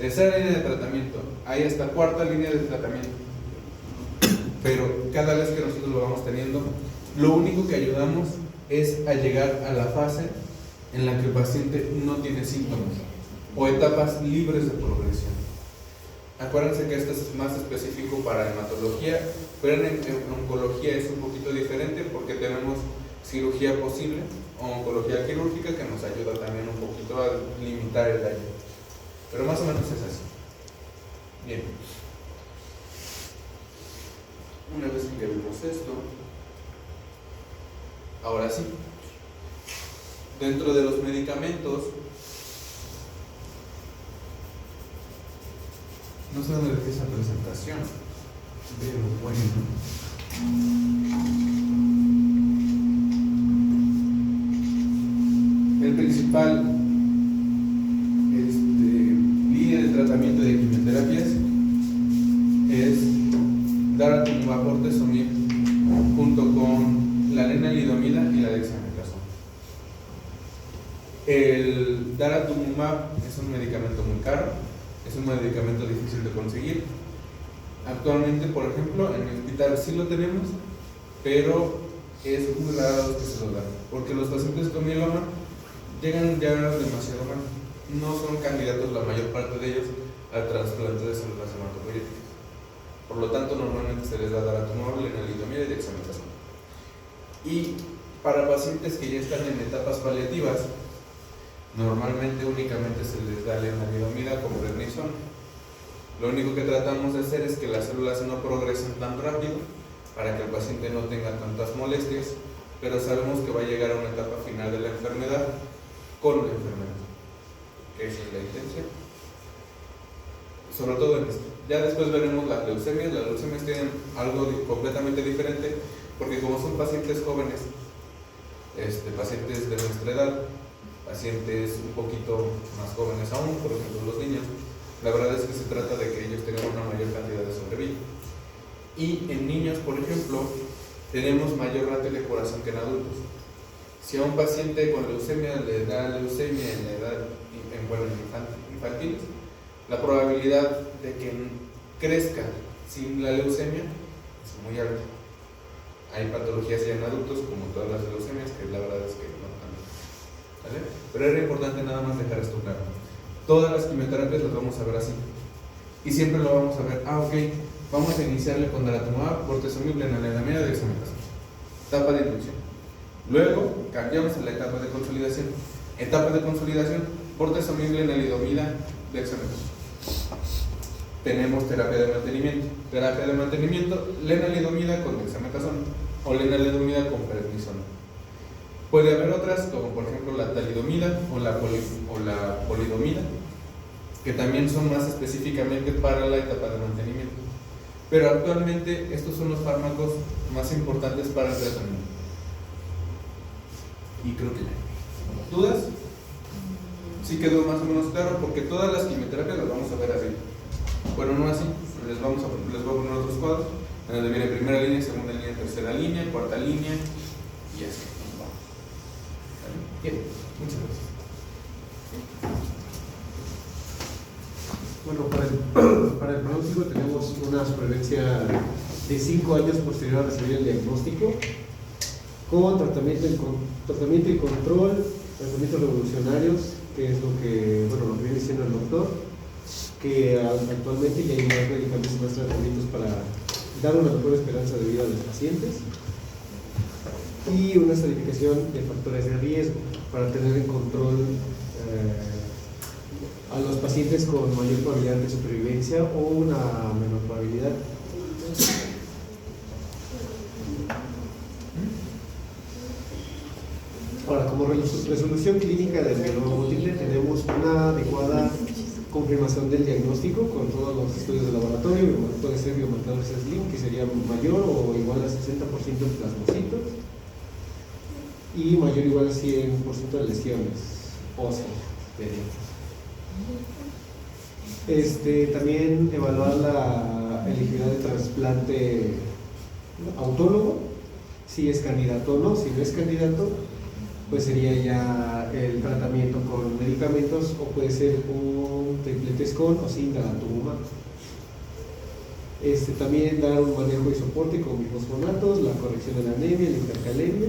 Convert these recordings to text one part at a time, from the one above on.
tercera línea de tratamiento, hay hasta cuarta línea de tratamiento. Pero cada vez que nosotros lo vamos teniendo, lo único que ayudamos es a llegar a la fase en la que el paciente no tiene síntomas o etapas libres de progresión. Acuérdense que esto es más específico para hematología, pero en oncología es un poquito diferente porque tenemos cirugía posible o oncología quirúrgica que nos ayuda también un poquito a limitar el daño. Pero más o menos es así. Bien. Una vez que vimos esto, ahora sí, dentro de los medicamentos, no sé dónde dejé esa presentación, pero bueno. El principal línea de tratamiento de quimioterapias es daratumumab bortezomib junto con la lenalidomida y la dexametasona. El daratumumab es un medicamento muy caro, es un medicamento difícil de conseguir. Actualmente, por ejemplo, en el hospital sí lo tenemos, pero es muy raro que se lo dan, porque los pacientes con mieloma llegan ya demasiado mal. No son candidatos la mayor parte de ellos al trasplante de células hematopoyéticas. Por lo tanto, normalmente se les da daratumumab, lenalidomida y dexametasona. Y para pacientes que ya están en etapas paliativas, normalmente únicamente se les da lenalidomida con prednisona. Lo único que tratamos de hacer es que las células no progresen tan rápido para que el paciente no tenga tantas molestias, pero sabemos que va a llegar a una etapa final de la enfermedad con la enfermedad, que esa es la intención. Sobre todo en esto. Ya después veremos las leucemias. Las leucemias tienen algo completamente diferente, porque como son pacientes jóvenes, pacientes de nuestra edad, pacientes un poquito más jóvenes aún, por ejemplo los niños, la verdad es que se trata de que ellos tengan una mayor cantidad de sobrevida. Y en niños, por ejemplo, tenemos mayor ratio de curación que en adultos. Si a un paciente con leucemia le da leucemia en la edad infantil, la probabilidad de que crezca sin la leucemia es muy alta. Hay patologías ya en adultos, como todas las leucemias, que la verdad es que no tanto. ¿Vale? Pero era importante nada más dejar esto claro. Todas las quimioterapias las vamos a ver así. Y siempre lo vamos a ver, ok, vamos a iniciarle con daratumumab, bortezomib, lenalidomida, dexametasona. Etapa de inducción. Luego cambiamos a la etapa de consolidación. Etapa de consolidación, bortezomib, lenalidomida, dexametasona. Tenemos terapia de mantenimiento. Terapia de mantenimiento, lenalidomida con dexametasona o lenalidomida con prednisona. Puede haber otras, como por ejemplo la talidomida o la polidomida, que también son más específicamente para la etapa de mantenimiento. Pero actualmente estos son los fármacos más importantes para el tratamiento. Y creo que ya. ¿Dudas? Sí quedó más o menos claro, porque todas las quimioterapias las vamos a ver así. Bueno, no así, les voy a poner otros cuadros, en donde viene primera línea, segunda línea, tercera línea, cuarta línea, y así. Bien, muchas gracias. Bueno, para el pronóstico tenemos una supervivencia de 5 años posterior a recibir el diagnóstico, con tratamiento y control, tratamientos revolucionarios, que es lo que viene diciendo el doctor, que actualmente ya hay más medicamentos y más tratamientos para dar una mejor esperanza de vida a los pacientes, y una estratificación de factores de riesgo para tener en control a los pacientes con mayor probabilidad de supervivencia o una menor probabilidad. Ahora, como resolución clínica del mieloma múltiple, tenemos una adecuada confirmación del diagnóstico con todos los estudios de laboratorio. Puede ser biomarcadores SLIM, que sería mayor o igual al 60% en plasmocitos, y mayor o igual al 100% de lesiones óseas. También evaluar la elegibilidad de trasplante autólogo, si es candidato o no. Si no es candidato, pues sería ya el tratamiento con medicamentos, o puede ser un tripletes con o sin daratumumab. También dar un manejo y soporte con bifosfonatos, la corrección de la anemia, la hipercalemia,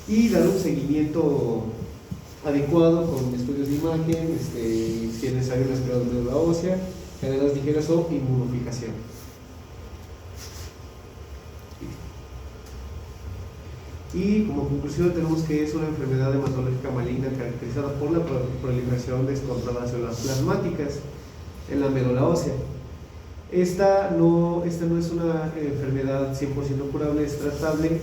y dar un seguimiento adecuado con estudios de imagen, si es necesario un aspirador de médula ósea, cadenas ligeras o inmunofijación. Y como conclusión tenemos que es una enfermedad hematológica maligna caracterizada por la proliferación descontrolada de células plasmáticas en la médula ósea. Esta no es una enfermedad 100% curable, es tratable,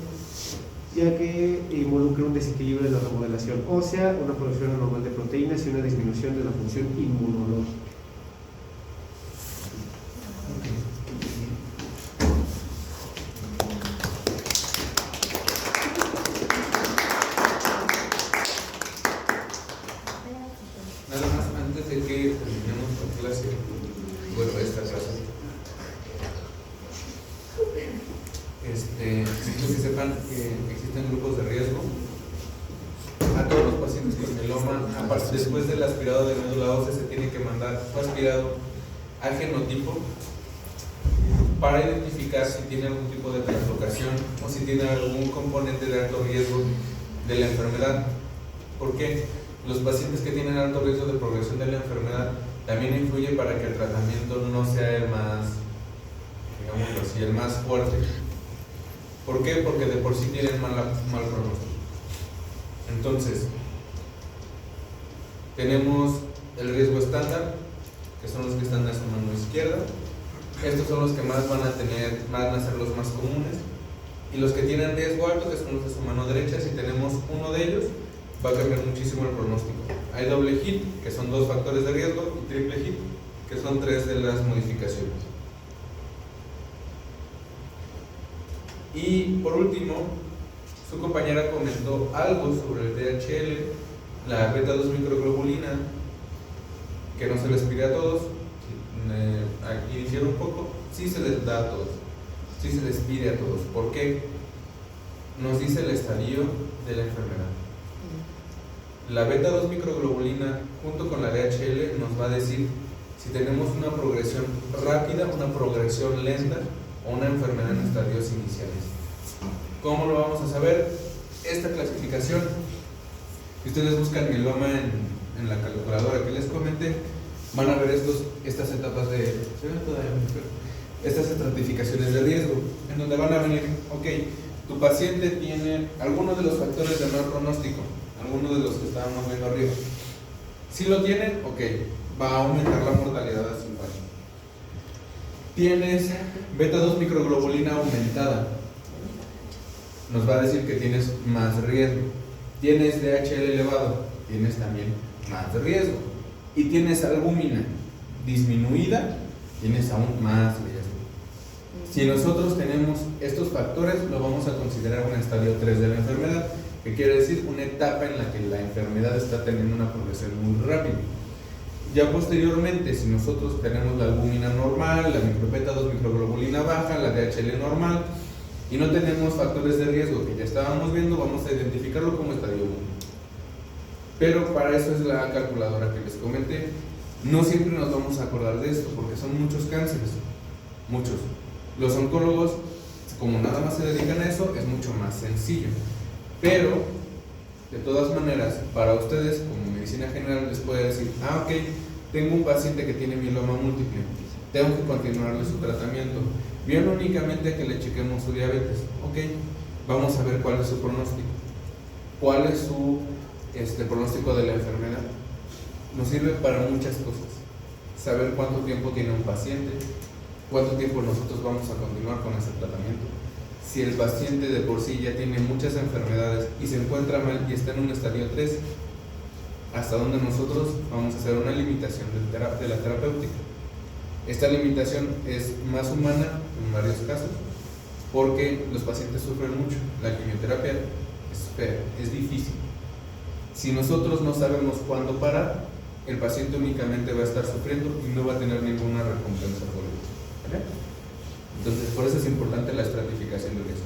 ya que involucra un desequilibrio de la remodelación ósea, una producción anormal de proteínas y una disminución de la función inmunológica. Nada más antes de que terminemos la clase, bueno, esta clase, necesito que sepan que existen grupos de riesgo. A todos los pacientes con mieloma, después del aspirado de médula ósea, se tiene que mandar su aspirado a genotipo para identificar si tiene algún tipo de translocación o si tiene algún componente de alto riesgo de la enfermedad. ¿Por qué? Los pacientes que tienen alto riesgo de progresión de la enfermedad también influye para que el tratamiento no sea el más, digámoslo así, el más fuerte. ¿Por qué? Porque de por sí tienen mal pronóstico. Entonces, tenemos el riesgo estándar, que son los que están en su mano izquierda. Estos son los que más van a ser los más comunes. Y los que tienen riesgo alto, que son los de su mano derecha, si tenemos uno de ellos, va a cambiar muchísimo el pronóstico. Hay doble hit, que son 2 factores de riesgo, y triple hit, que son 3 de las modificaciones. Y por último, su compañera comentó algo sobre el DHL, la beta-2 microglobulina, que no se les pide a todos. Aquí hicieron un poco, sí se les da a todos, sí se les pide a todos. ¿Por qué? Nos dice el estadio de la enfermedad. La beta-2 microglobulina junto con la DHL nos va a decir si tenemos una progresión rápida, una progresión lenta o una enfermedad en estadios iniciales. ¿Cómo lo vamos a saber? Esta clasificación, si ustedes buscan mieloma en la calculadora que les comenté, van a ver estas etapas estas estratificaciones de riesgo, en donde van a venir, ok, tu paciente tiene algunos de los factores de mal pronóstico, algunos de los que estábamos viendo arriba. Si lo tienen, ok, va a aumentar la mortalidad a 5 años. Tienes beta-2 microglobulina aumentada, nos va a decir que tienes más riesgo. Tienes DHL elevado, tienes también más riesgo. Y tienes albúmina disminuida, tienes aún más riesgo. Si nosotros tenemos estos factores, lo vamos a considerar un estadio 3 de la enfermedad, que quiere decir una etapa en la que la enfermedad está teniendo una progresión muy rápida. Ya posteriormente, si nosotros tenemos la albúmina normal, la beta-2 microglobulina baja, la DHL normal, y no tenemos factores de riesgo que ya estábamos viendo, vamos a identificarlo como estadio 1. Pero para eso es la calculadora que les comenté. No siempre nos vamos a acordar de esto, porque son muchos cánceres, muchos. Los oncólogos, como nada más se dedican a eso, es mucho más sencillo. Pero, de todas maneras, para ustedes, como medicina general, les puede decir, ok, tengo un paciente que tiene mieloma múltiple, tengo que continuarle su tratamiento. Bien únicamente que le chequemos su diabetes. Ok, vamos a ver cuál es su pronóstico. ¿Cuál es su pronóstico de la enfermedad? Nos sirve para muchas cosas. Saber cuánto tiempo tiene un paciente, cuánto tiempo nosotros vamos a continuar con ese tratamiento. Si el paciente de por sí ya tiene muchas enfermedades y se encuentra mal y está en un estadio 3, hasta donde nosotros vamos a hacer una limitación de la terapéutica. Esta limitación es más humana en varios casos, porque los pacientes sufren mucho. La quimioterapia es fea, es difícil. Si nosotros no sabemos cuándo parar, el paciente únicamente va a estar sufriendo y no va a tener ninguna recompensa por ello. ¿Vale? Entonces, por eso es importante la estratificación de riesgo.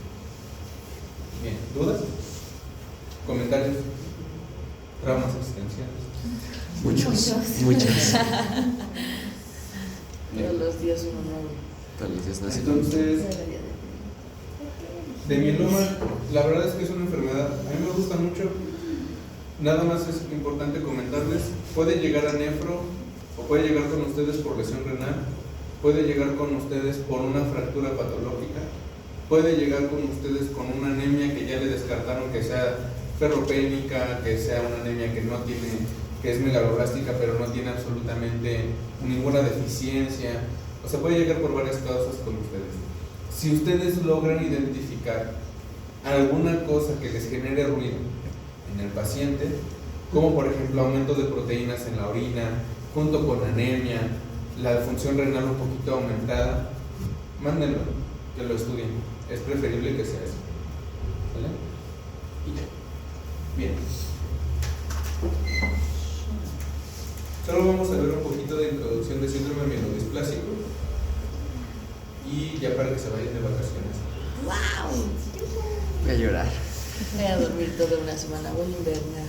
Bien, ¿dudas? ¿Comentarios? ¿Traumas existenciales? Muchos. Todos los días uno nuevo. Todos los días nace. Entonces, de mieloma, la verdad es que es una enfermedad, a mí me gusta mucho. Nada más es importante comentarles, puede llegar a nefro o puede llegar con ustedes por lesión renal, puede llegar con ustedes por una fractura patológica, puede llegar con ustedes con una anemia que ya le descartaron que sea ferropénica, que sea una anemia que no tiene, que es megaloblástica pero no tiene absolutamente ninguna deficiencia. O sea, puede llegar por varias causas con ustedes. Si ustedes logran identificar alguna cosa que les genere ruido en el paciente, como por ejemplo aumento de proteínas en la orina, junto con anemia, la función renal un poquito aumentada, mándenlo, que lo estudien. Es preferible que sea eso. ¿Vale? Y ya. Bien. Solo vamos a ver un poquito de introducción de síndrome mielodisplásico y ya para que se vayan de vacaciones. ¡Wow! Voy a llorar. Voy a dormir toda una semana, voy a invernar.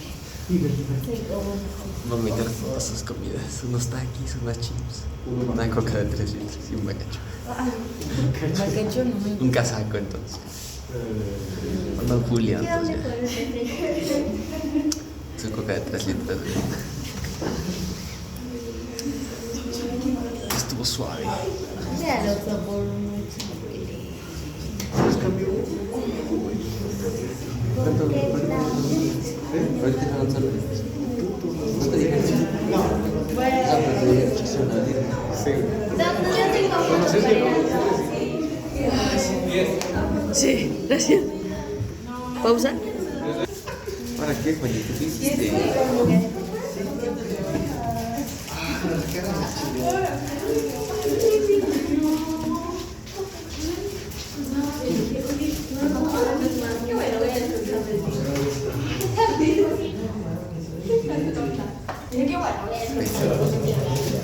Vomitar todas sus comidas. Unos taquis, unas chips, una coca de 3 litros y un bacacho. Bacacho no me Un casaco entonces. No, Julia, entonces. Su coca de 3 litros. Estuvo suave. Mira, por un Ahorita no sale. No te dije. Ah, pero te dije Sí, gracias. ¿Pausa? ¿Para qué, Juanito? ¿Qué hiciste?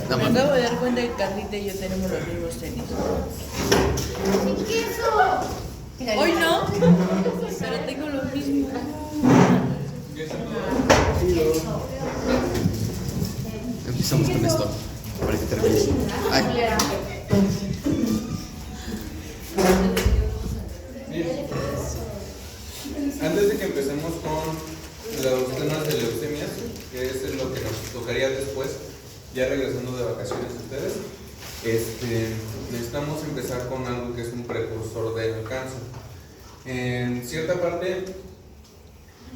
Me acabo de dar cuenta que Carlita y yo tenemos los mismos tenis. Hoy no, pero tengo lo mismo. Empezamos con esto. Para que termines. Ay. Bien. Antes de que empecemos con los temas de leucemias, que es lo que nos tocaría después, ya regresando de vacaciones ustedes, necesitamos empezar con algo que es un precursor del cáncer. En cierta parte,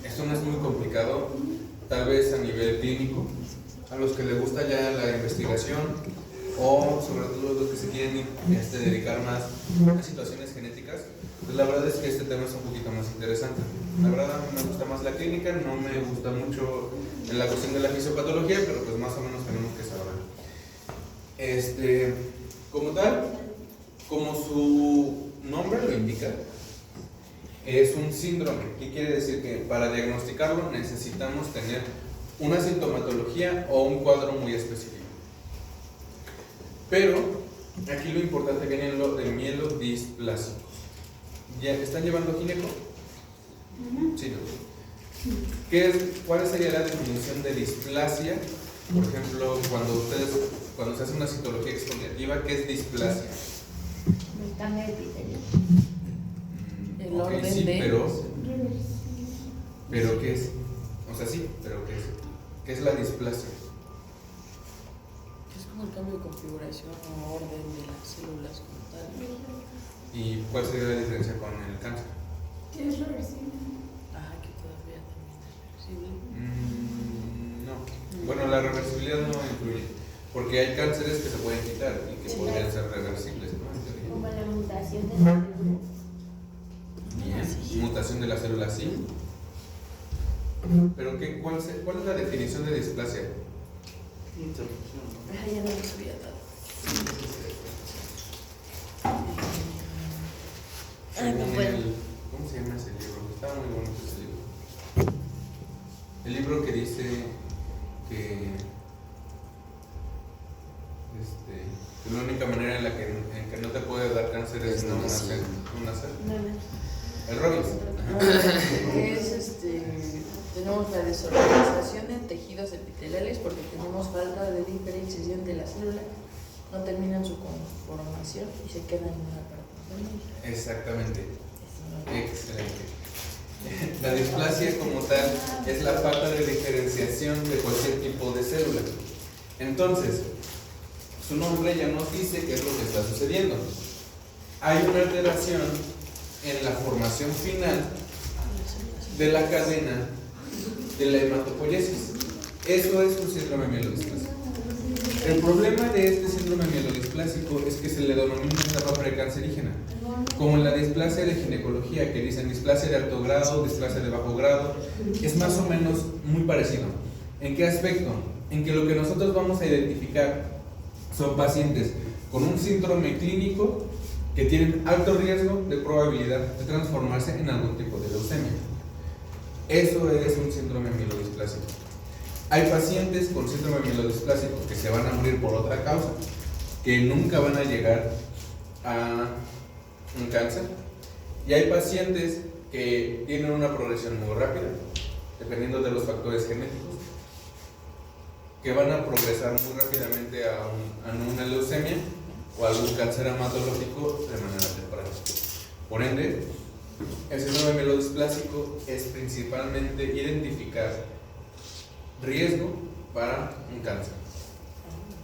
esto no es muy complicado, tal vez a nivel clínico, a los que les gusta ya la investigación o sobre todo los que se quieren dedicar más a situaciones genéticas, pues la verdad es que este tema es un poquito más interesante. La verdad a mí me gusta más la clínica, no me gusta mucho en la cuestión de la fisiopatología, pero pues más o menos tenemos que saber. Como tal, como su nombre lo indica, es un síndrome. ¿Qué quiere decir? Que para diagnosticarlo necesitamos tener una sintomatología o un cuadro muy específico. Pero aquí lo importante viene en lo de mielodisplásico. ¿Ya están llevando gineco? Sí, ¿no? ¿Cuál sería la definición de displasia? Por ejemplo, cuando se hace una citología exfoliativa, ¿qué es displasia? El cambio de epitelio. El Ok, orden sí, de... pero ¿qué es? O sea, sí, pero ¿qué es? ¿Qué es la displasia? Es como el cambio de configuración o orden de las células como tal. ¿Y cuál sería la diferencia con el cáncer? Que es reversible. Ah, que todavía también es reversible. No. Bueno, la reversibilidad no influye, porque hay cánceres que se pueden quitar y que podrían ser reversibles, ¿no? En teoría. Como la mutación de las células. Bien, mutación de la célula sí. Pero ¿cuál es la definición de displasia? Ah, ya no les había dado. Ay, no Según puedo. ¿cómo se llama ese libro? Está muy bonito ese libro. El libro que dice que la única manera en que no te puede dar cáncer es no nacer. No, no. El Robbins. Es Tenemos la desorganización en tejidos epiteliales porque tenemos falta de diferenciación de la célula, no terminan su conformación y se quedan en una parte. Exactamente. Excelente. La displasia como tal es la falta de diferenciación de cualquier tipo de célula. Entonces, su nombre ya nos dice qué es lo que está sucediendo. Hay una alteración en la formación final de la cadena de la hematopoiesis. Eso es un síndrome mielodisplásico. El problema de este síndrome mielodisplásico es que se le denomina una etapa precancerígena, como en la displasia de ginecología, que dicen displasia de alto grado, displasia de bajo grado. Es más o menos muy parecido. ¿En qué aspecto? En que lo que nosotros vamos a identificar son pacientes con un síndrome clínico que tienen alto riesgo de probabilidad de transformarse en algún tipo de leucemia. Eso es un síndrome mielodisplásico. Hay pacientes con síndrome mielodisplásico que se van a morir por otra causa, que nunca van a llegar a un cáncer, y hay pacientes que tienen una progresión muy rápida, dependiendo de los factores genéticos, que van a progresar muy rápidamente a una leucemia o algún cáncer hematológico de manera temprana. Por ende, el síndrome mielodisplásico es principalmente identificar riesgo para un cáncer.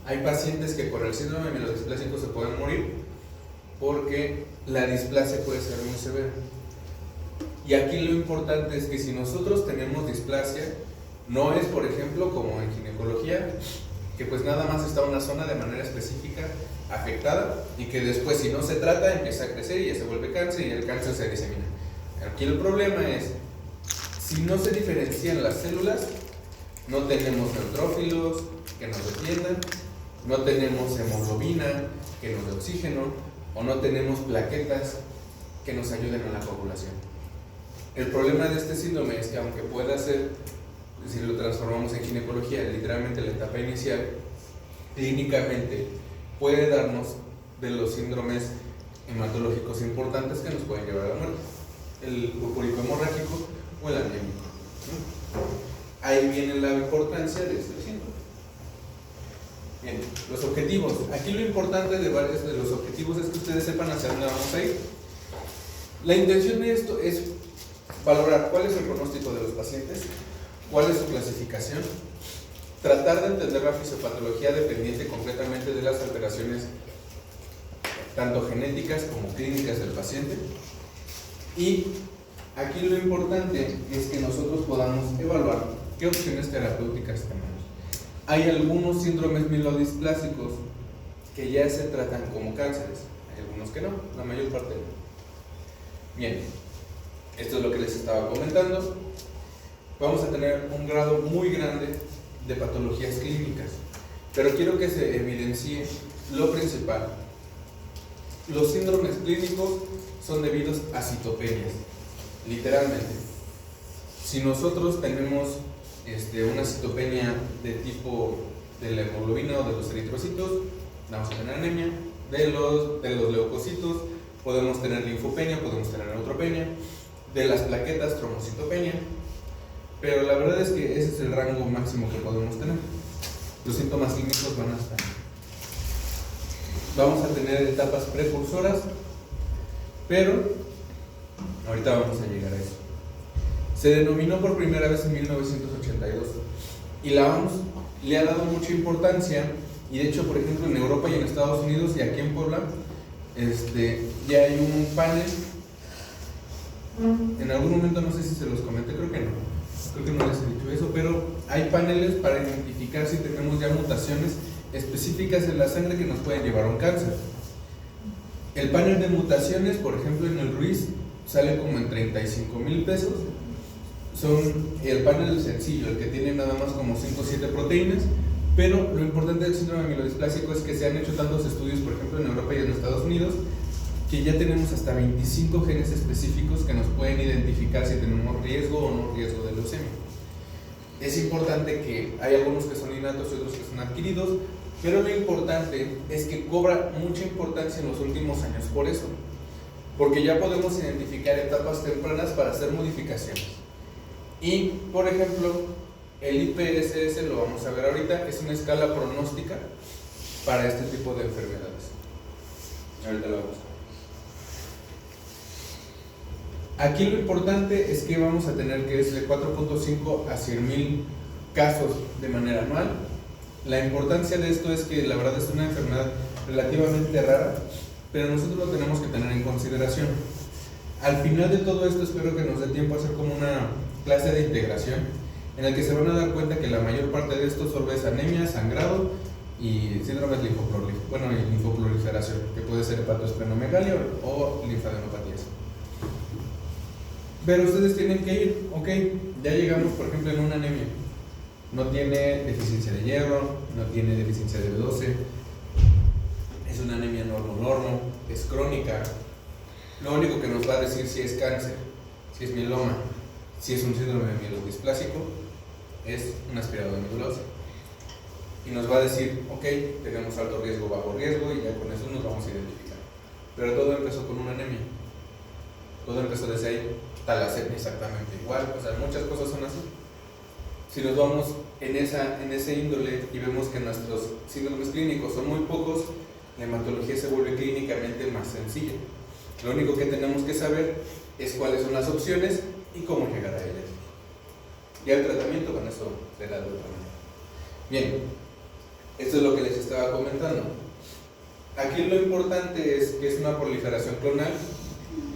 Hay pacientes que con el síndrome mielodisplásico se pueden morir porque la displasia puede ser muy severa. Y aquí lo importante es que si nosotros tenemos displasia, no es, por ejemplo, como en ginecología, que pues nada más está una zona de manera específica afectada y que después, si no se trata, empieza a crecer y ya se vuelve cáncer y el cáncer se disemina. Aquí el problema es, si no se diferencian las células, no tenemos neutrófilos que nos defiendan, no tenemos hemoglobina que nos dé oxígeno, o no tenemos plaquetas que nos ayuden a la coagulación. El problema de este síndrome es que aunque pueda ser, si lo transformamos en ginecología, literalmente la etapa inicial, clínicamente puede darnos de los síndromes hematológicos importantes que nos pueden llevar a la muerte, el purpúrico hemorrágico o el anémico. Ahí viene la importancia de este síndrome. Bien, los objetivos. Aquí lo importante de varios de los objetivos es que ustedes sepan hacia dónde vamos a ir. La intención de esto es valorar cuál es el pronóstico de los pacientes, cuál es su clasificación, tratar de entender la fisiopatología dependiente completamente de las alteraciones tanto genéticas como clínicas del paciente, y aquí lo importante es que nosotros podamos evaluar qué opciones terapéuticas tenemos. Hay algunos síndromes mielodisplásicos que ya se tratan como cánceres, hay algunos que no, la mayor parte no. Bien, esto es lo que les estaba comentando. Vamos a tener un grado muy grande de patologías clínicas, pero quiero que se evidencie lo principal. Los síndromes clínicos son debidos a citopenias, literalmente. Si nosotros tenemos una citopenia de tipo de la hemoglobina o de los eritrocitos, vamos a tener anemia. De los leucocitos podemos tener linfopenia, podemos tener neutropenia. De las plaquetas, trombocitopenia. Pero la verdad es que ese es el rango máximo que podemos tener. Los síntomas clínicos van a estar. Vamos a tener etapas precursoras, pero ahorita vamos a llegar a eso. Se denominó por primera vez en 1982 y la OMS le ha dado mucha importancia, y de hecho, por ejemplo, en Europa y en Estados Unidos y aquí en Puebla ya hay un panel. En algún momento, no sé si se los comenté, creo que no les he dicho eso, pero hay paneles para identificar si tenemos ya mutaciones específicas en la sangre que nos pueden llevar a un cáncer. El panel de mutaciones, por ejemplo, en el Ruiz sale como en 35,000 pesos. Son el panel sencillo, el que tiene nada más como 5 o 7 proteínas, pero lo importante del síndrome mielodisplásico es que se han hecho tantos estudios, por ejemplo, en Europa y en Estados Unidos, que ya tenemos hasta 25 genes específicos que nos pueden identificar si tenemos riesgo o no riesgo de leucemia. Es importante que hay algunos que son innatos y otros que son adquiridos, pero lo importante es que cobra mucha importancia en los últimos años por eso, porque ya podemos identificar etapas tempranas para hacer modificaciones. Y, por ejemplo, el IPSS, lo vamos a ver ahorita, es una escala pronóstica para este tipo de enfermedades. Ahorita lo vamos a ver. Aquí lo importante es que vamos a tener que es de 4.5 a 100,000 casos de manera anual. La importancia de esto es que la verdad es una enfermedad relativamente rara, pero nosotros lo tenemos que tener en consideración. Al final de todo esto espero que nos dé tiempo a hacer como una clase de integración en la que se van a dar cuenta que la mayor parte de esto solo es anemia, sangrado y síndromes linfoproliferación, que puede ser hepatoesplenomegalia o linfadenopatías. Pero ustedes tienen que ir, ok, ya llegamos por ejemplo en una anemia, no tiene deficiencia de hierro, no tiene deficiencia de B12, es una anemia normo, es crónica. Lo único que nos va a decir si es cáncer, si es mieloma, si es un síndrome mielodisplásico, es un aspirado de médula ósea. Y nos va a decir, ok, tenemos alto riesgo, bajo riesgo, y ya con eso nos vamos a identificar. Pero todo empezó con una anemia. Todo empezó desde ahí, talasemia exactamente igual, o sea, muchas cosas son así. Si nos vamos en ese índole y vemos que nuestros síndromes clínicos son muy pocos, la hematología se vuelve clínicamente más sencilla. Lo único que tenemos que saber es cuáles son las opciones y cómo llegar a ellas. Ya el tratamiento con eso será de otra manera. Bien, esto es lo que les estaba comentando. Aquí lo importante es que es una proliferación clonal.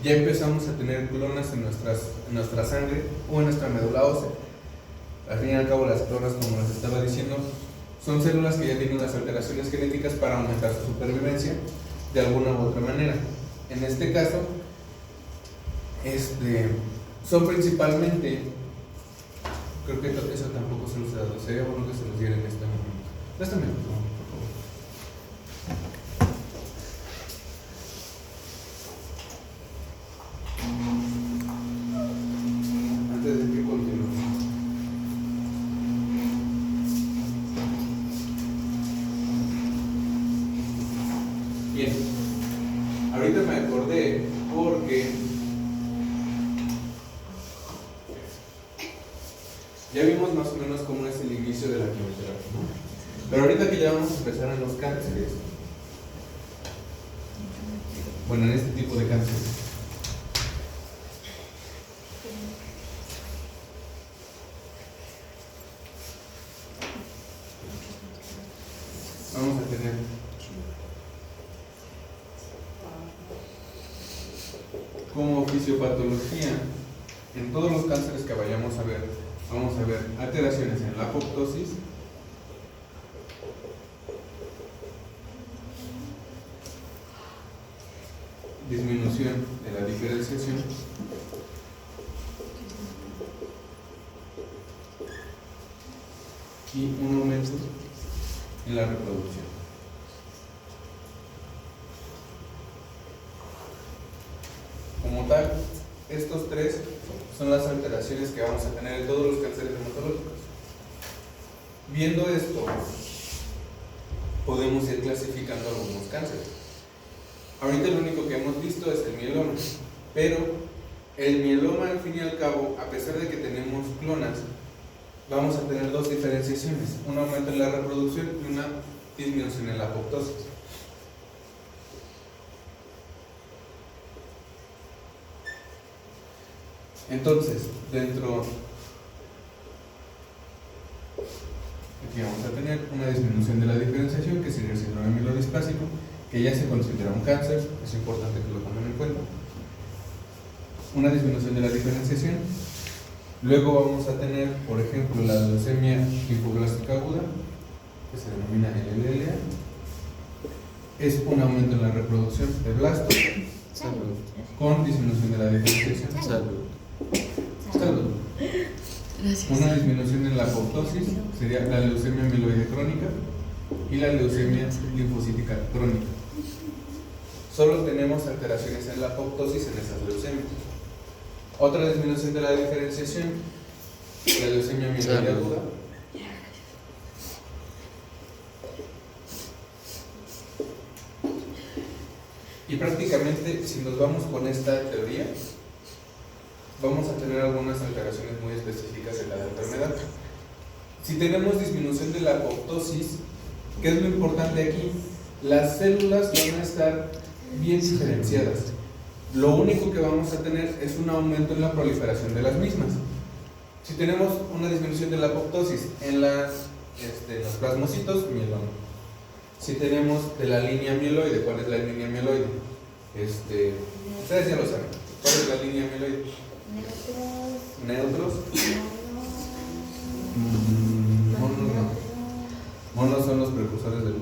Ya empezamos a tener clonas en nuestra sangre o en nuestra médula ósea. Al fin y al cabo, las clonas, como les estaba diciendo, son células que ya tienen las alteraciones genéticas para aumentar su supervivencia de alguna u otra manera. En este caso, son principalmente, creo que eso tampoco se los he dado, sería bueno que se los diera en este momento. Préstame, por favor. Antes de que continúe. Bien, ahorita me acordé porque ya vimos más o menos cómo es el inicio de la quimioterapia, ¿no? Pero ahorita que ya vamos a empezar en los cánceres, bueno, en este tipo de cánceres, vamos a tener como fisiopatología, en todos los cánceres que vayamos a ver, vamos a ver alteraciones en la apoptosis, disminución de la diferenciación y un aumento en la reproducción. Como tal, estos tres son las alteraciones que vamos a tener en todos los cánceres hematológicos. Viendo esto, podemos ir clasificando algunos cánceres. Ahorita lo único que hemos visto es el mieloma, pero el mieloma al fin y al cabo, a pesar de que tenemos clonas, vamos a tener dos diferenciaciones, un aumento en la reproducción y una disminución en la apoptosis. Entonces, aquí vamos a tener una disminución de la diferenciación, que sería el síndrome mielodisplásico, que ya se considera un cáncer, es importante que lo tomen en cuenta. Una disminución de la diferenciación. Luego vamos a tener, por ejemplo, la leucemia linfoblástica aguda, que se denomina LLA. Es un aumento en la reproducción de blastos con disminución de la diferenciación. Salud. Salud. Gracias. Una disminución en la apoptosis sería la leucemia mieloide crónica y la leucemia linfocítica crónica. Solo tenemos alteraciones en la apoptosis en esas leucemias. Otra disminución de la diferenciación, la leucemia mieloide aguda. Y prácticamente, si nos vamos con esta teoría, vamos a tener algunas alteraciones muy específicas en cada enfermedad. Si tenemos disminución de la apoptosis, ¿qué es lo importante aquí? Las células van a estar bien diferenciadas. Lo único que vamos a tener es un aumento en la proliferación de las mismas. Si tenemos una disminución de la apoptosis en los plasmocitos, mieloma. Si tenemos de la línea mieloide, ¿cuál es la línea mieloide? Ustedes ya lo saben. ¿Cuál es la línea mieloide? Neutros. Monos no. Monos son los precursores de los.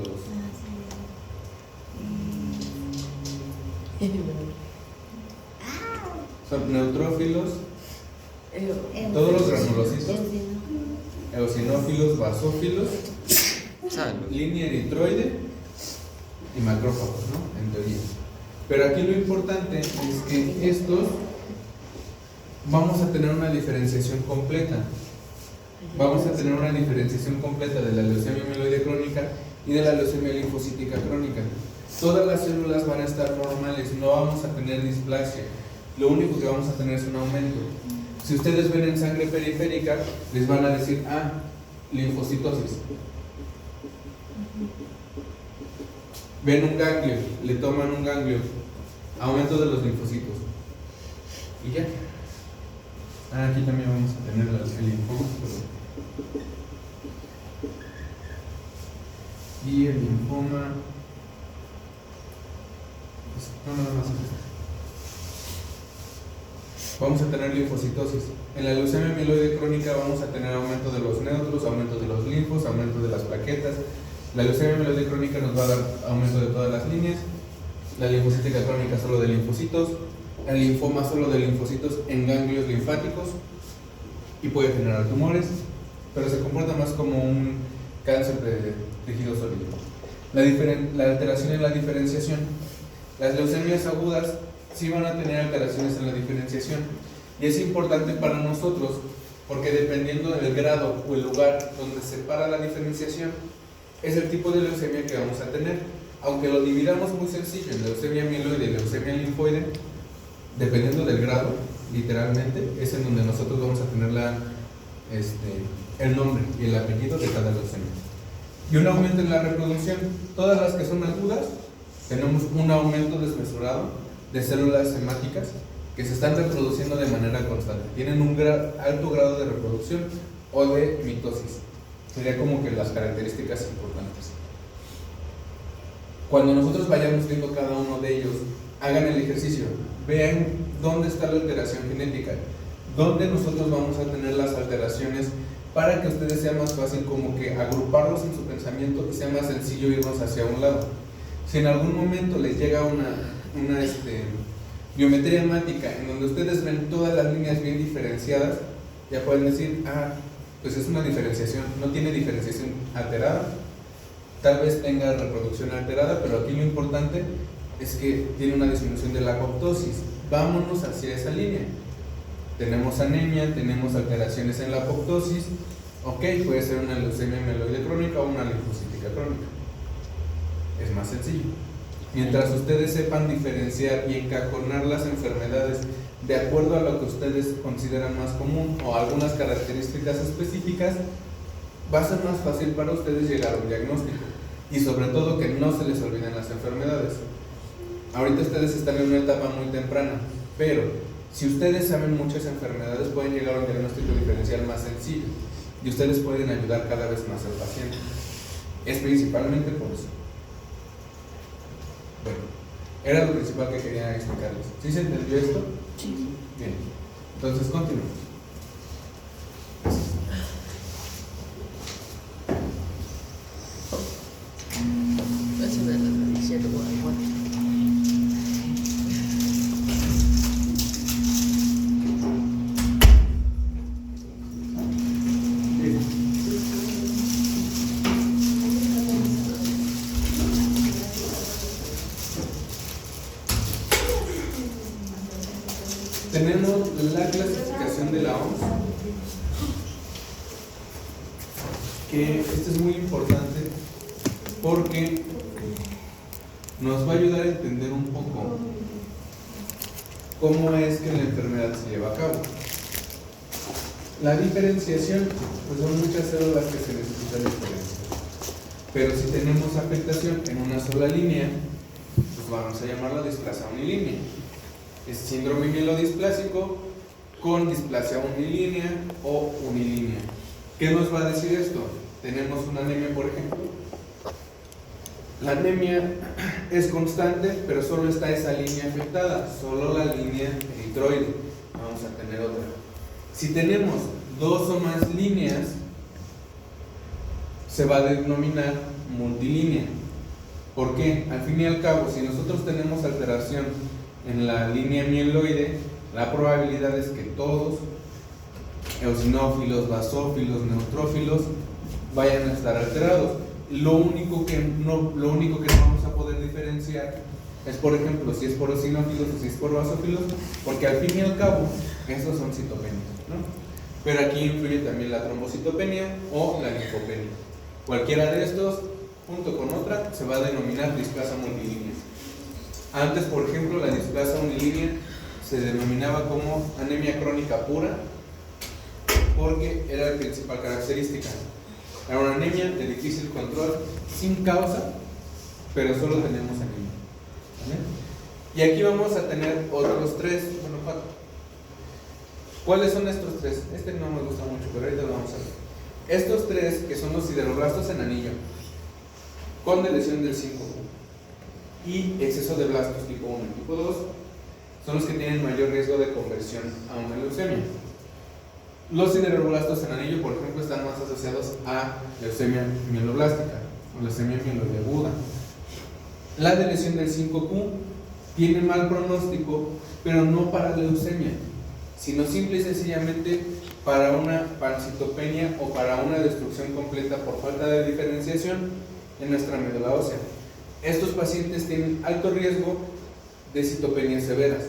Son neutrófilos, todos los granulocitos, eosinófilos, basófilos, línea eritroide y macrófagos, ¿no? En teoría. Pero aquí lo importante es que estos vamos a tener una diferenciación completa. Vamos a tener una diferenciación completa de la leucemia mieloide crónica y de la leucemia linfocítica crónica. Todas las células van a estar normales, no vamos a tener displasia. Lo único que vamos a tener es un aumento. Si ustedes ven en sangre periférica, les van a decir, linfocitosis. Ven un ganglio, le toman un ganglio, aumento de los linfocitos. Y ya. Aquí también vamos a tener el linfoma. Y el linfoma. No, nada más. Vamos a tener linfocitosis. En la leucemia mieloide crónica vamos a tener aumento de los neutros, aumento de los linfos, aumento de las plaquetas. La leucemia mieloide crónica nos va a dar aumento de todas las líneas. La linfocítica crónica solo de linfocitos. El linfoma solo de linfocitos en ganglios linfáticos y puede generar tumores, pero se comporta más como un cáncer de tejido sólido. La alteración en la diferenciación. Las leucemias agudas sí van a tener alteraciones en la diferenciación y es importante para nosotros porque dependiendo del grado o el lugar donde se para la diferenciación es el tipo de leucemia que vamos a tener. Aunque lo dividamos muy sencillo en leucemia mieloide y leucemia linfoide, dependiendo del grado, literalmente, es en donde nosotros vamos a tener el nombre y el apellido de cada leucemia. Y un aumento en la reproducción. Todas las que son agudas, tenemos un aumento desmesurado de células hemáticas que se están reproduciendo de manera constante. Tienen un alto grado de reproducción o de mitosis. Sería como que las características importantes. Cuando nosotros vayamos viendo cada uno de ellos, hagan el ejercicio, vean dónde está la alteración genética, dónde nosotros vamos a tener las alteraciones para que a ustedes sea más fácil como que agruparlos en su pensamiento y sea más sencillo irnos hacia un lado. Si en algún momento les llega una biometría hemática en donde ustedes ven todas las líneas bien diferenciadas, ya pueden decir, pues es una diferenciación, no tiene diferenciación alterada, tal vez tenga reproducción alterada, pero aquí lo importante es que tiene una disminución de la apoptosis. Vámonos hacia esa línea. Tenemos anemia, tenemos alteraciones en la apoptosis, puede ser una leucemia mieloide crónica o una linfocítica crónica. Es más sencillo. Mientras ustedes sepan diferenciar y encajonar las enfermedades de acuerdo a lo que ustedes consideran más común o algunas características específicas, va a ser más fácil para ustedes llegar a un diagnóstico y sobre todo que no se les olviden las enfermedades. Ahorita ustedes están en una etapa muy temprana, pero si ustedes saben muchas enfermedades pueden llegar a un diagnóstico diferencial más sencillo y ustedes pueden ayudar cada vez más al paciente. Es principalmente por eso. Bueno, era lo principal que quería explicarles. ¿Sí se entendió esto? Sí. Bien, entonces continuemos. Eso de la tradición de Guanajuato. Tenemos la clasificación de la OMS, que esto es muy importante porque nos va a ayudar a entender un poco ¿cómo es que la enfermedad se lleva a cabo? La diferenciación, pues son muchas células que se necesitan diferenciar. Pero si tenemos afectación en una sola línea, pues vamos a llamarla displasia unilínea. Es síndrome mielodisplásico con displasia unilínea o unilínea. ¿Qué nos va a decir esto? Tenemos una anemia, por ejemplo. La anemia es constante, pero solo está esa línea afectada, solo la línea eritroide. Vamos a tener otra. Si tenemos dos o más líneas, se va a denominar multilínea. ¿Por qué? Al fin y al cabo, si nosotros tenemos alteración en la línea mieloide, la probabilidad es que todos, eosinófilos, basófilos, neutrófilos, vayan a estar alterados. Lo único que no vamos a poder diferenciar es, por ejemplo, si es por eosinófilos o si es por basófilos, porque al fin y al cabo, estos son citopenias, ¿no? Pero aquí influye también la trombocitopenia o la linfopenia. Cualquiera de estos, junto con otra, se va a denominar displasia multilínea. Antes, por ejemplo, la displasia unilínea se denominaba como anemia crónica pura, porque era la principal característica. Era una anemia de difícil control, sin causa, pero solo tenemos anemia. ¿Vale? Y aquí vamos a tener otros tres, bueno, cuatro. ¿Cuáles son estos tres? Este no me gusta mucho, pero ahorita lo vamos a ver. Estos tres, que son los sideroblastos en anillo, con lesión del 5 y exceso de blastos tipo 1 y tipo 2, son los que tienen mayor riesgo de conversión a una leucemia. Los sideroblastos en anillo, por ejemplo, están más asociados a leucemia mieloblástica o leucemia mieloide aguda. La de lesión del 5Q tiene mal pronóstico, pero no para leucemia, sino simple y sencillamente para una pancitopenia o para una destrucción completa por falta de diferenciación en nuestra médula ósea. Estos pacientes tienen alto riesgo de citopenias severas.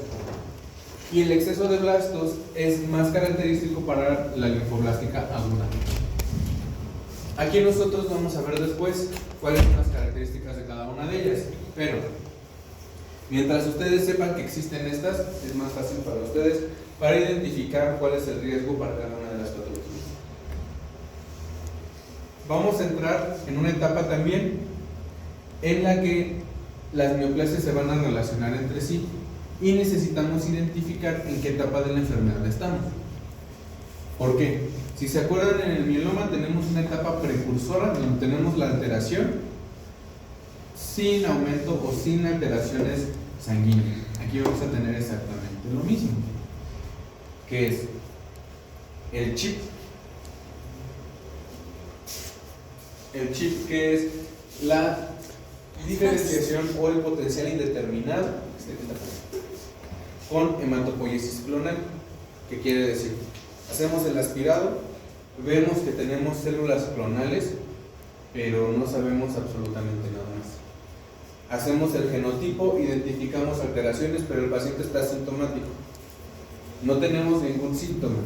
Y el exceso de blastos es más característico para la linfoblástica aguda. Aquí nosotros vamos a ver después cuáles son las características de cada una de ellas, pero mientras ustedes sepan que existen estas, es más fácil para ustedes para identificar cuál es el riesgo para cada una de las patologías. Vamos a entrar en una etapa también en la que las neoplasias se van a relacionar entre sí y necesitamos identificar en qué etapa de la enfermedad estamos. ¿Por qué? Si se acuerdan, en el mieloma tenemos una etapa precursora donde tenemos la alteración sin aumento o sin alteraciones sanguíneas. Aquí vamos a tener exactamente lo mismo, que es el chip. El chip, que es la diferenciación o el potencial indeterminado con hematopoiesis clonal. ¿Qué quiere decir? Hacemos el aspirado, vemos que tenemos células clonales, pero no sabemos absolutamente nada más. Hacemos el genotipo, identificamos alteraciones, pero el paciente está asintomático. No tenemos ningún síntoma.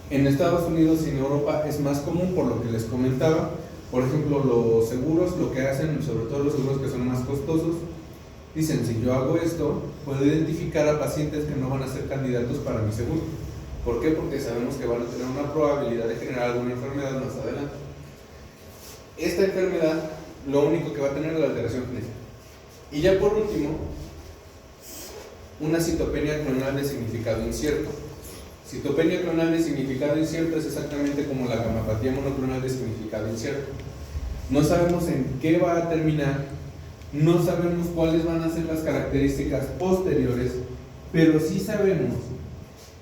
En Estados Unidos y en Europa es más común, por lo que les comentaba. Por ejemplo, los seguros lo que hacen, sobre todo los seguros que son más costosos, dicen: si yo hago esto, puedo identificar a pacientes que no van a ser candidatos para mi seguro. ¿Por qué? Porque sabemos que van a tener una probabilidad de generar alguna enfermedad más adelante. Esta enfermedad, lo único que va a tener es la alteración genética. Y ya por último, una citopenia clonal de significado incierto. Citopenia clonal de significado incierto es exactamente como la gamapatía monoclonal de significado incierto. No sabemos en qué va a terminar, no sabemos cuáles van a ser las características posteriores, pero sí sabemos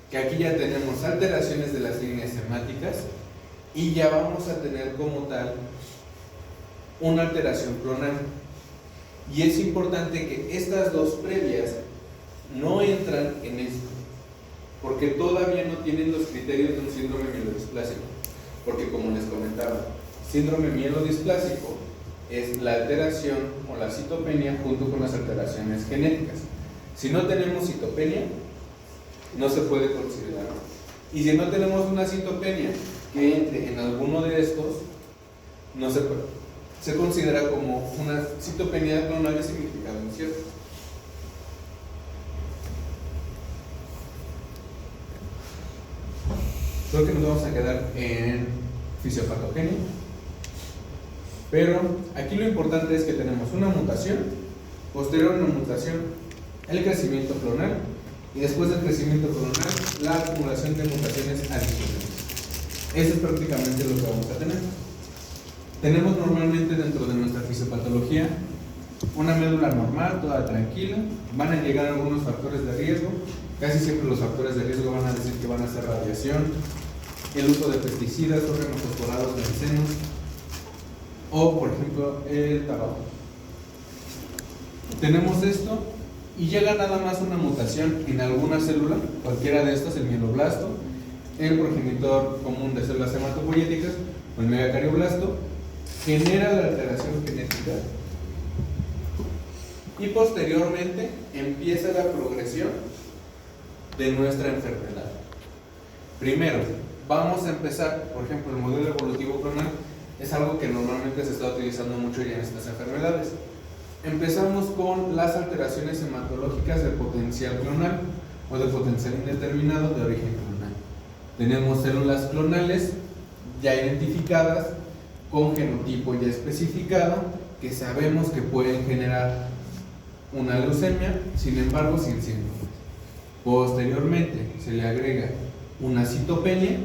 que aquí ya tenemos alteraciones de las líneas hemáticas y ya vamos a tener como tal una alteración clonal. Y es importante que estas dos previas no entran en esto, porque todavía no tienen los criterios de un síndrome mielodisplásico. Porque, como les comentaba, síndrome mielodisplásico es la alteración o la citopenia junto con las alteraciones genéticas. Si no tenemos citopenia, no se puede considerar. Y si no tenemos una citopenia que entre en alguno de estos, no se puede. Se considera como una citopenia clonal de significado incierto. Creo que nos vamos a quedar en fisiopatogenia. Pero aquí lo importante es que tenemos una mutación, posterior a una mutación, el crecimiento clonal, y después del crecimiento clonal, la acumulación de mutaciones adicionales. Eso es prácticamente lo que vamos a tener. Tenemos normalmente dentro de nuestra fisiopatología una médula normal, toda tranquila. Van a llegar algunos factores de riesgo. Casi siempre los factores de riesgo van a decir que van a ser radiación, el uso de pesticidas, organofosforados, bencenos, o por ejemplo el tabaco. Tenemos esto y llega nada más una mutación en alguna célula, cualquiera de estas, el mieloblasto, el progenitor común de células hematopoyéticas o el megacardioblasto, genera la alteración genética y posteriormente empieza la progresión de nuestra enfermedad. Primero, vamos a empezar, por ejemplo, el modelo evolutivo clonal es algo que normalmente se está utilizando mucho ya en estas enfermedades. Empezamos con las alteraciones hematológicas de potencial clonal o de potencial indeterminado de origen clonal. Tenemos células clonales ya identificadas, con genotipo ya especificado, que sabemos que pueden generar una leucemia, sin embargo sin síntomas. Posteriormente se le agrega una citopenia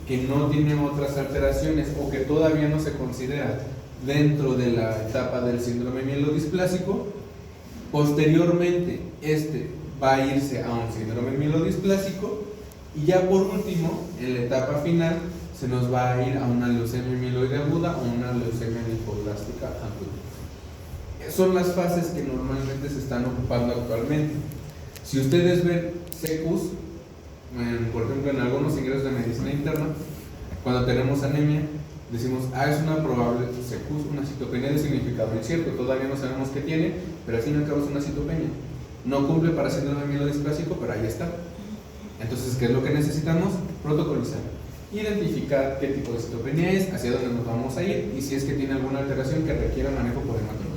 que no tiene otras alteraciones o que todavía no se considera dentro de la etapa del síndrome mielodisplásico. Posteriormente este va a irse a un síndrome mielodisplásico y ya por último, en la etapa final, se nos va a ir a una leucemia mieloide aguda o una leucemia linfoblástica aguda. Son las fases que normalmente se están ocupando actualmente. Si ustedes ven SECUS, por ejemplo en algunos ingresos de medicina interna, cuando tenemos anemia, decimos, es una probable SECUS, una citopenia de significado incierto, todavía no sabemos qué tiene, pero al fin y al cabo es una citopenia. No cumple para síndrome mielodisplásico, pero ahí está. Entonces, ¿qué es lo que necesitamos? Protocolizar. Identificar qué tipo de citopenia es, hacia dónde nos vamos a ir y si es que tiene alguna alteración que requiera manejo por hematología.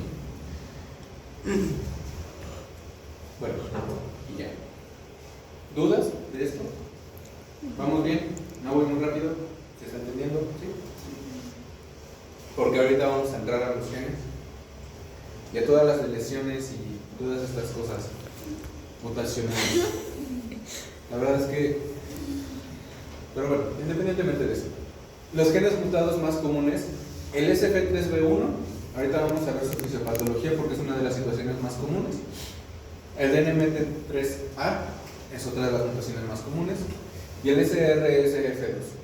Bueno, y ya. ¿Dudas de esto? ¿Vamos bien? ¿No voy muy rápido? ¿Se está entendiendo? ¿Sí? Porque ahorita vamos a entrar a los genes y a todas las lesiones y todas estas cosas mutacionales. La verdad es que, pero bueno, independientemente de eso, los genes mutados más comunes, el SF3B1, ahorita vamos a ver su fisiopatología porque es una de las situaciones más comunes. El DNMT3A es otra de las mutaciones más comunes, y el SRSF2.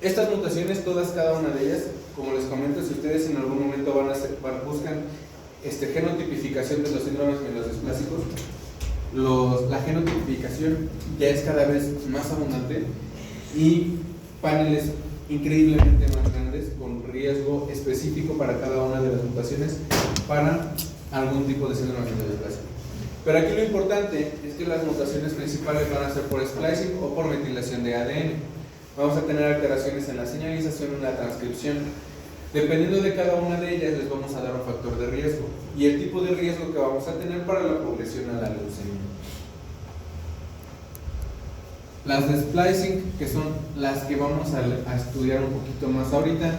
Estas mutaciones, todas, cada una de ellas, como les comento, si ustedes en algún momento buscan genotipificación de los síndromes mielodisplásicos, la genotipificación ya es cada vez más abundante y paneles increíblemente más grandes con riesgo específico para cada una de las mutaciones para algún tipo de síndrome mielodisplásico. Pero aquí lo importante es que las mutaciones principales van a ser por splicing o por metilación de ADN. Vamos a tener alteraciones en la señalización y en la transcripción. Dependiendo de cada una de ellas les vamos a dar un factor de riesgo y el tipo de riesgo que vamos a tener para la progresión a la leucemia. Las de splicing, que son las que vamos a estudiar un poquito más ahorita,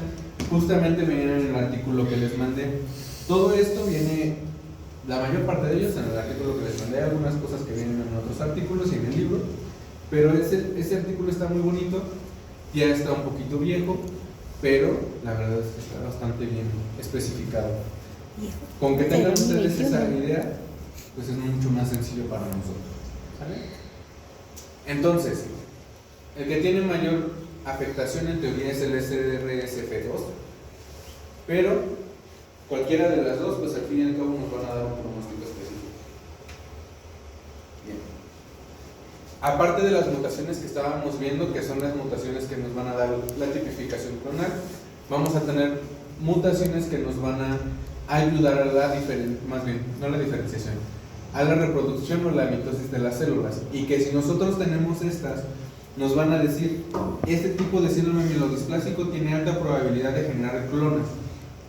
justamente vienen en el artículo que les mandé. Todo esto viene, la mayor parte de ellos en el artículo que les mandé, algunas cosas que vienen en otros artículos y en el libro, pero ese artículo está muy bonito, ya está un poquito viejo, pero la verdad es que está bastante bien especificado. Con que tengan ustedes esa idea, pues es mucho más sencillo para nosotros. ¿Sale? Entonces, el que tiene mayor afectación en teoría es el SRSF2, pero cualquiera de las dos, pues al fin y al cabo nos van a dar un pronóstico específico. Bien. Aparte de las mutaciones que estábamos viendo, que son las mutaciones que nos van a dar la tipificación clonal, vamos a tener mutaciones que nos van a ayudar a la diferenciación, a la reproducción o la mitosis de las células, y que si nosotros tenemos estas, nos van a decir, este tipo de síndrome mielodisplásico tiene alta probabilidad de generar clonas.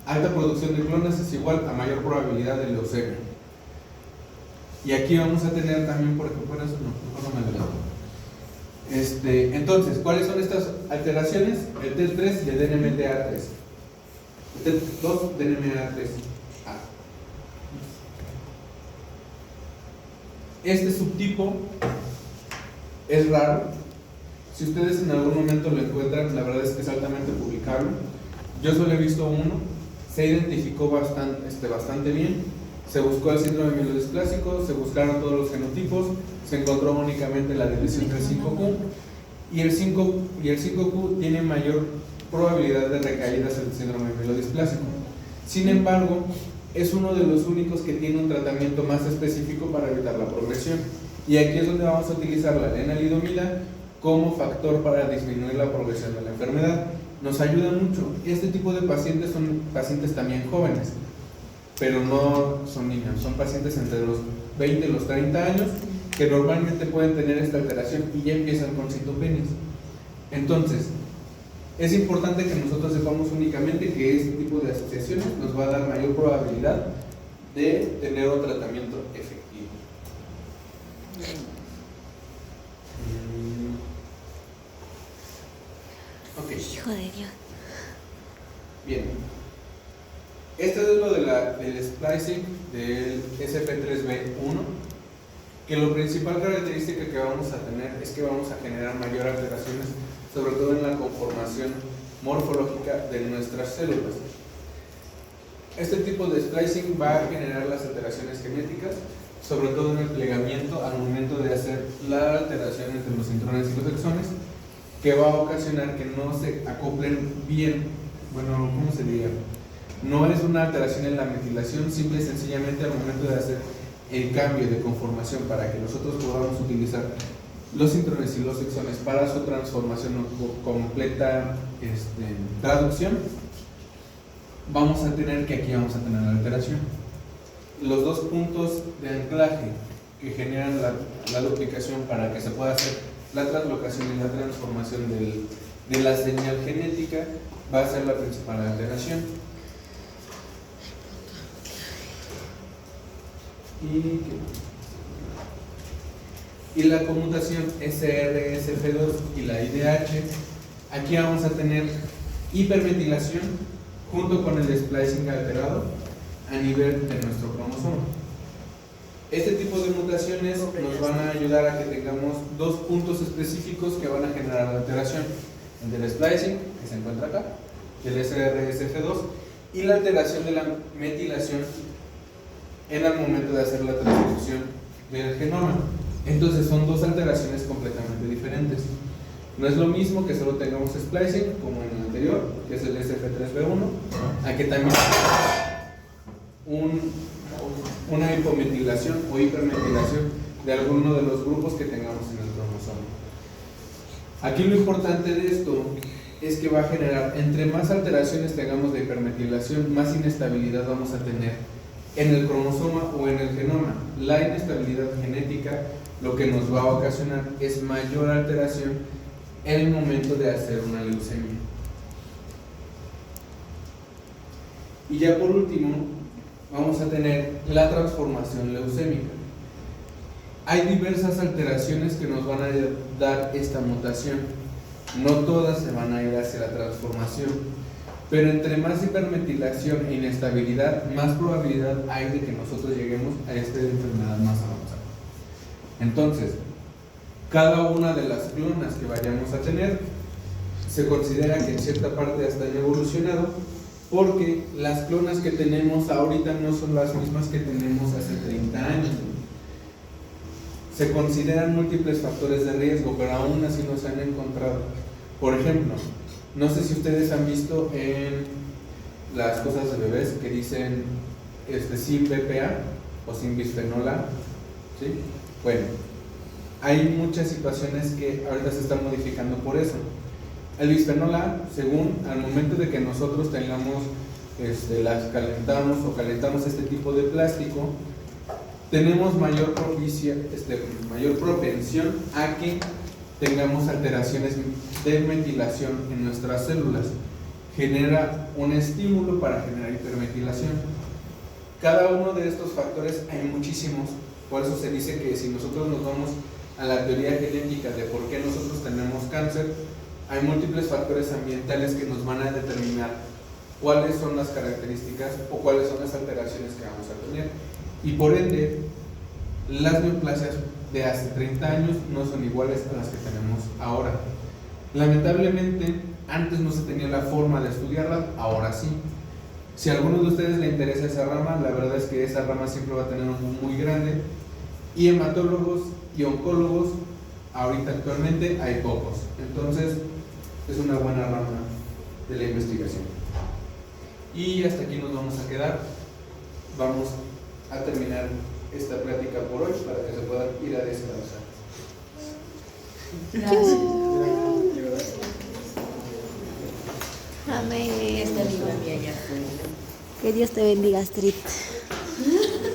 Alta producción de clonas es igual a mayor probabilidad de leucemia. Y aquí vamos a tener también, por ejemplo, eso no me adelanto. Entonces, ¿cuáles son estas alteraciones? El TEL3 y el DNMTA3. El TEL2, DNMTA3. Este subtipo es raro. Si ustedes en algún momento lo encuentran, la verdad es que es altamente publicable. Yo solo he visto uno, se identificó bastante bien, se buscó el síndrome mielodisplásico, se buscaron todos los genotipos, se encontró únicamente la división 3-5Q y el 5Q tiene mayor probabilidad de recaídas en el síndrome mielodisplásico. Sin embargo, es uno de los únicos que tiene un tratamiento más específico para evitar la progresión. Y aquí es donde vamos a utilizar la lenalidomida como factor para disminuir la progresión de la enfermedad. Nos ayuda mucho. Este tipo de pacientes son pacientes también jóvenes, pero no son niños, son pacientes entre los 20 y los 30 años que normalmente pueden tener esta alteración y ya empiezan con citopenias. Entonces, es importante que nosotros sepamos únicamente que este tipo de asociaciones nos va a dar mayor probabilidad de tener un tratamiento efectivo. Ok. Hijo de Dios. Bien. Este es lo del splicing del SP3B1, que la principal característica que vamos a tener es que vamos a generar mayor alteraciones, sobre todo en la conformación morfológica de nuestras células. Este tipo de splicing va a generar las alteraciones genéticas, sobre todo en el plegamiento al momento de hacer la alteración entre los intrones y los exones, que va a ocasionar que no se acoplen bien. Bueno, ¿cómo se diría? No es una alteración en la metilación, simple y sencillamente al momento de hacer el cambio de conformación para que nosotros podamos utilizar los intrones y los exones para su transformación o completa traducción, vamos a tener la alteración. Los dos puntos de anclaje que generan la duplicación para que se pueda hacer la translocación y la transformación de la señal genética va a ser la principal alteración. Y la conmutación SRSF2 y la IDH, aquí vamos a tener hipermetilación junto con el splicing alterado a nivel de nuestro cromosoma. Este tipo de mutaciones nos van a ayudar a que tengamos dos puntos específicos que van a generar la alteración: el del splicing, que se encuentra acá, el SRSF2, y la alteración de la metilación en el momento de hacer la transcripción del genoma. Entonces son dos alteraciones completamente diferentes. No es lo mismo que solo tengamos splicing como en el anterior, que es el SF3B1, a que también una hipometilación o hipermetilación de alguno de los grupos que tengamos en el cromosoma. Aquí lo importante de esto es que va a generar, entre más alteraciones tengamos de hipermetilación, más inestabilidad vamos a tener en el cromosoma o en el genoma. La inestabilidad genética lo que nos va a ocasionar es mayor alteración en el momento de hacer una leucemia. Y ya por último vamos a tener la transformación leucémica. Hay diversas alteraciones que nos van a dar esta mutación. No todas se van a ir hacia la transformación, pero entre más hipermetilación e inestabilidad, más probabilidad hay de que nosotros lleguemos a esta enfermedad más avanzada. Entonces, cada una de las clonas que vayamos a tener se considera que en cierta parte hasta han evolucionado, porque las clonas que tenemos ahorita no son las mismas que tenemos hace 30 años. Se consideran múltiples factores de riesgo, pero aún así no se han encontrado. Por ejemplo, no sé si ustedes han visto en las cosas de bebés que dicen sin BPA o sin bisfenol A, ¿sí? Bueno, hay muchas situaciones que ahorita se están modificando por eso. El bisfenol A, según al momento de que nosotros tengamos, las calentamos o calentamos este tipo de plástico, tenemos mayor propensión a que tengamos alteraciones de metilación en nuestras células. Genera un estímulo para generar hipermetilación. Cada uno de estos factores hay muchísimos, por eso se dice que si nosotros nos vamos a la teoría genética de por qué nosotros tenemos cáncer, hay múltiples factores ambientales que nos van a determinar cuáles son las características o cuáles son las alteraciones que vamos a tener. Y por ende, las neoplasias de hace 30 años no son iguales a las que tenemos ahora. Lamentablemente, antes no se tenía la forma de estudiarlas, ahora sí. Si a alguno de ustedes le interesa esa rama, la verdad es que esa rama siempre va a tener un boom muy grande. Y hematólogos y oncólogos, ahorita actualmente hay pocos. Entonces, es una buena rama de la investigación. Y hasta aquí nos vamos a quedar. Vamos a terminar esta plática por hoy para que se puedan ir a descansar. Gracias. Amén. Esta libra mía ya fue. Que Dios te bendiga, Astrid.